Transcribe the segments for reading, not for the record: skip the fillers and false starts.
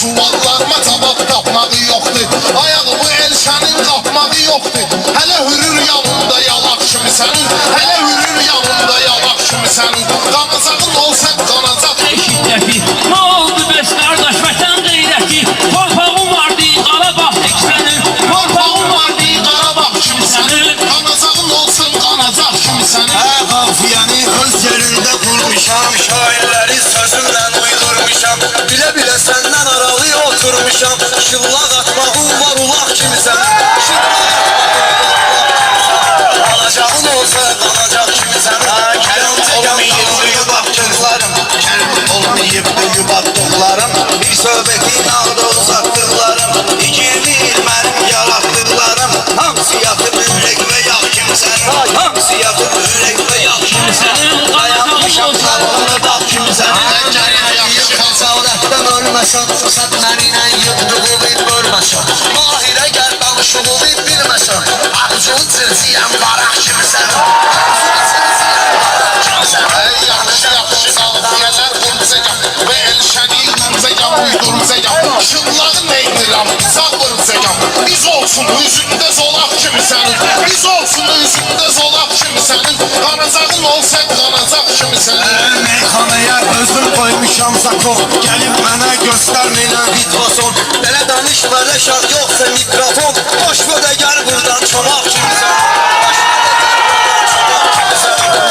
Suallarıma cavab tapmağı yoxdur. Ayağı bu Elşənin qapmağı yoxdur. Hələ hürür yanında yalaq kimi sənin. Hələ hürür yanında yalaq kimi sənin. Qanacağın olsa qanacaq. Şiddəti, nə oldu bəs qardaş vətən qeyrəti? Torpağın vardı, Qarabağ tək sənin. Torpağın vardı, Qarabağ kimi sənin. Qanacağın olsun qanacaq kimi sənin. Qafiyəni öz yerində qurmuşam, şairləri sözümlə uydurmuşam. Bilə-bilə səndən aralı oturmuşam. Şıllaq atmağım var ulaq kimi sənin. Qanacağın olsa qanacaq kimi sənin. Kərim olmayıbdı yubaqdıqlarım, kərim olmayıbdı yubaqdıqlarım. Bir söhbətin ağda uzatdıqlarım, 20 il mənim yaratdıqlarım. Hamısı yatıb ürək və yağ kimi sənin. Hamısı yatıb ürək və yağ kimi sənin. Dayanmışam sağlığına dağ kimi sənin. Xəsalətdən ölməsən, sən mənimlə yıxdığı bir bölməsən. Mahirə gəl danışığı bir bilməsən. Ağzını çirciyəm varaq kimi sənin. Ağzını çirciyəm varaq kimi sənin. Yaxşı sağlıyələr vuracaqam və Elşəni yıxacaqam, uyduracaqam. Şıllağın eynirəm, sağ vuracaqam. Biz olsun üzündə zolaq kimi sənin. Biz olsun üzündə zolaq kimi sənin. Qanacağın olsa qanacaq kimi sənin. Meyxanaya özüm qoymuşam zakon. Gəlib mənə göstərməyən vidvason. Belə danışma rəşad yoxsa mikrofon. Boş vədə gəl buradan çomaq kimi sənin.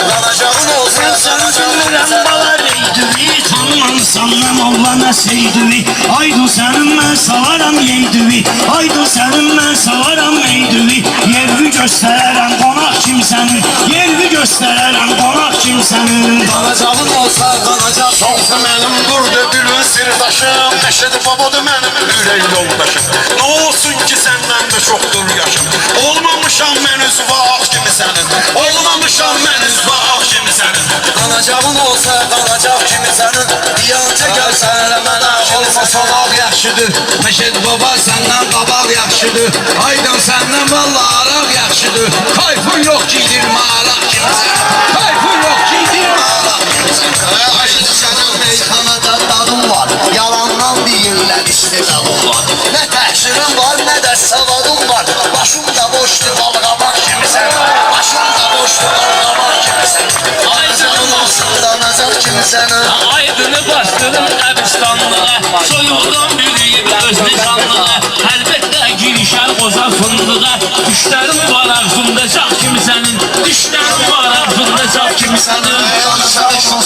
Qanacağın olsun Sənürəm bala reydüvi, tanımansam nə molla nə seydüvi. Aydu sənin mən salaram yeydüvi, aydu sənin mən salaram meydüvi. Yervi göstərərəm qonaq kimsənin, yervi göstərərəm qonaq kimsənin. Qanacağın olsa qanacaq. Çoxsa mənim burada dülün sirdaşım. Nəşədi babadır mənim ürək yoldaşım. Nə olsun ki səndən də çoxdur yaşım. Olmamışam mən üzvə ağ kimi sənin. Olmamışam mən üzvə ağ kimi sənin. Qanacağın olsa qanacaq kimi sənin. Diyancə gəlsən mənə olsa solaq yaxşıdır. Məşəd baba səndən qabaq yaxşıdır. Aydan səndən valla araq yaxşıdır. Kayfın yox ki dirmə araq kimi sənin. Kayfın yox ki dirmə araq kimi sənin. Aşıdı sənin meyxanada dadım var. Yalandan deyirlər istedadın var. Nə təhsilim var nə də savadım var. Başım da boşdur balqabaq kimi sənin. Başım da boşdur balqabaq kimi sənin. Qanacağın olsa qanacaq kimi sənin. Aydını bastırım qəbristanlığa, soyuqdan bürüyüb öz nişanlığa. Əlbəttə girişər qoza fındığa. Düşlərim var ağzımda caq kimi sənin. Düşlərim var ağzımda caq kimi sənin.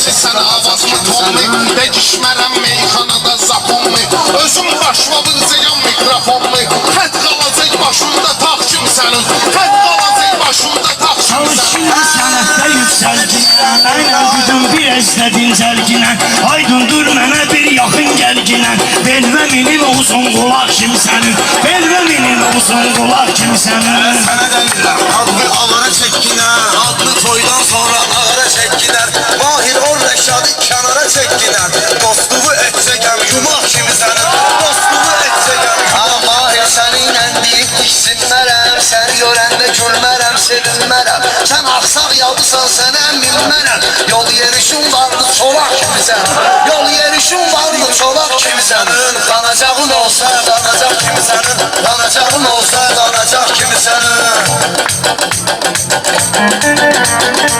Sən avazımı tonlu və düşmərəm meyxanada zaponlu. Özüm başıma vıracaqam mikrofonlu. Xət qalacaq başımda tax kimi sənin. Xət qalacaq başımda tax kimi sənin. Çalışın sənətdə yüksəlginən, mənə güdüm bir əzdədin zəlginən. Aydındır mənə bir yaxın gəlginən. Belvə minin uzun qulaq kimi sənin. Belvə minin uzun qulaq kimi sənin. Sənə dəlirəm, adlı ağara çəkkinər. Adlı toydan sonra ağara çəkkinər. Mahir o rəşadı kənara çəkkinər. Dostluğu etsəkəm yumaq kimi sənin. Dostluğu etsəkəm yumaq. Mahir səninlə deyib tiksinmərəm. Səni görəndə gülmərəm, sevinmərəm. Sən axsaq yaldısan sənə minmərəm. Yol yerişin vardı çolaq kimi sənin. Yol yerişin vardı çolaq kimi sənin. Qanacağın olsa qanacaq kimi sənin. Qanacağın olsa qanacaq kimi sənin.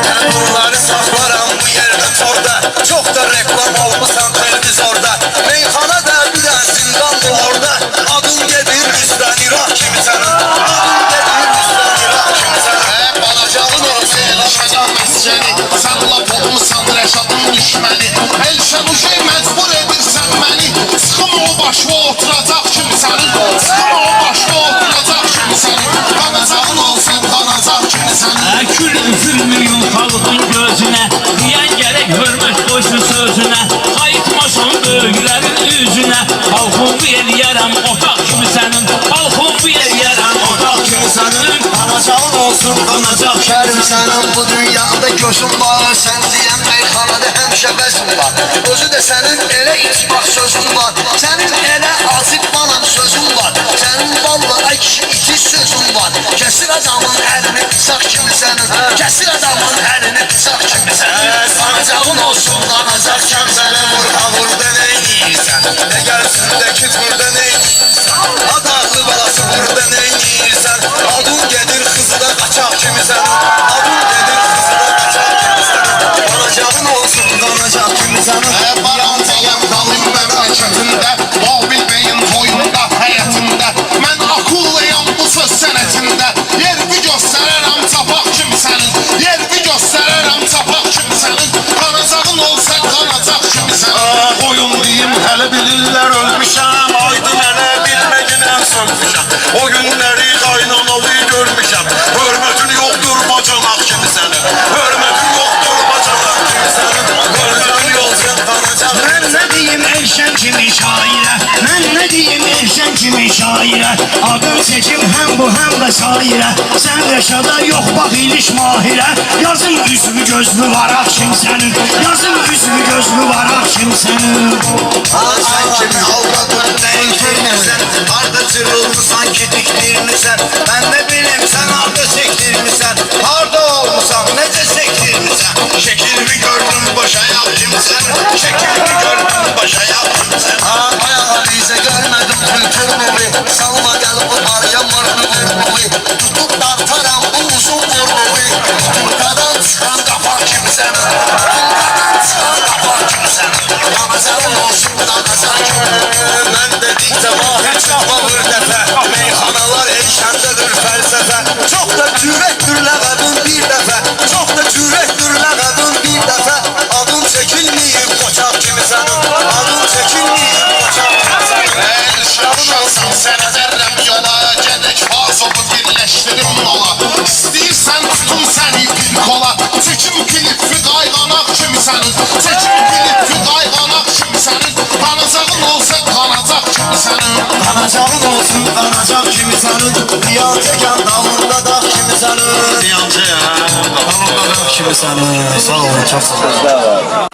Mən bunları saxlaram bu yerdə torda. Çox da reklam olmasan televizorda. Meyxana da bir də zindandır orada. Adın gedir üstdən İraq kimi sənin. Adın gedir üstdən İraq kimi sənin. Balacağın olsa Elşəcan məscəni. Sən laf olmuşsan Rəşadın düşməni. Elşən uşaq məcbur edirsən məni. Sıxım o başına oturacaq kimi sənin. Sıxım o başına oturacaq kimi sənin. Qanacağın olsun qanacaq kimi sənin. Kül üfürmüyüm xalqın gözünə. Deyən gərək hörmət qoysun sözünə. Qayıtmasın böyüklərin üzünə. Xalqımı eləyərəm otaq kimi sənin. Xalqımı eləyərəm otaq kimi sənin. Qanacağın olsun qanacaq kərim sənin. Bu dünyada gözün var. Sən deyən meyxanada həmişə vəzin var. Özü də sənin elə içmaq sözün var. Sənin elə azib balam sözün var. Sənin valla iki sözün var. Kəsir adamın əlini bıçaq kimi sənin. Kəsir adamın əlini bıçaq kimi sənin. Qanacağın olsun qanacaq kəmsənin. Vur havurda neyniyirsən? Nə gəlsin də kütmə kimi şairə Mən nə deyim Elşən kimi şairə Adın seçim həm bu həm də sairə Sən Rəşada yox bax iliş mahirə Yazın üzvü gözlü varaq kimsənin Yazın üzvü gözlü varaq kimsənin Sen kimi avradın neyin kirmisən Harda cırılmısan ki dikdirmisən Ben ne bileyim sen harda çektirmisən Harda olmusan nece çektirmisən Şekilmi gördüm boşa yap kimsən Şekilmi gördüm boşa yap kimsən Ayağa bize görmedim kültür nuri Salma gel bu araya mırnı Tutup dartaram bu uzun burnu Tunkadan çıkan kapar kimsen Tunkadan çıkan kapar kimsen Danazarım olsun danazarım Ben dedikçe vahir çıkma bir defa Meyhanalar Elşen'dedir felsefe Çok da cürettir lağadın bir defa Çok da cürettir lağadın bir defa Adın çekilmeyip koçak kimi senin Adın çekilmeyip koçak kimi senin Şansın sənə zərrəm yola Gədək fazobu birləşdirim nola İstəyirsən tutum səni bir kola Çəkim klipfi qayğanaq kimi sənin Çəkim klipfi qayğanaq kimi sənin Qanacağın olsa qanacaq kimi sənin Qanacağın olsun qanacaq kimi sənin Diyan çəkən dalında dağ kimi sənin Diyan çəkən dalında dağ kimi sənin Sağ olun, çox sağ olun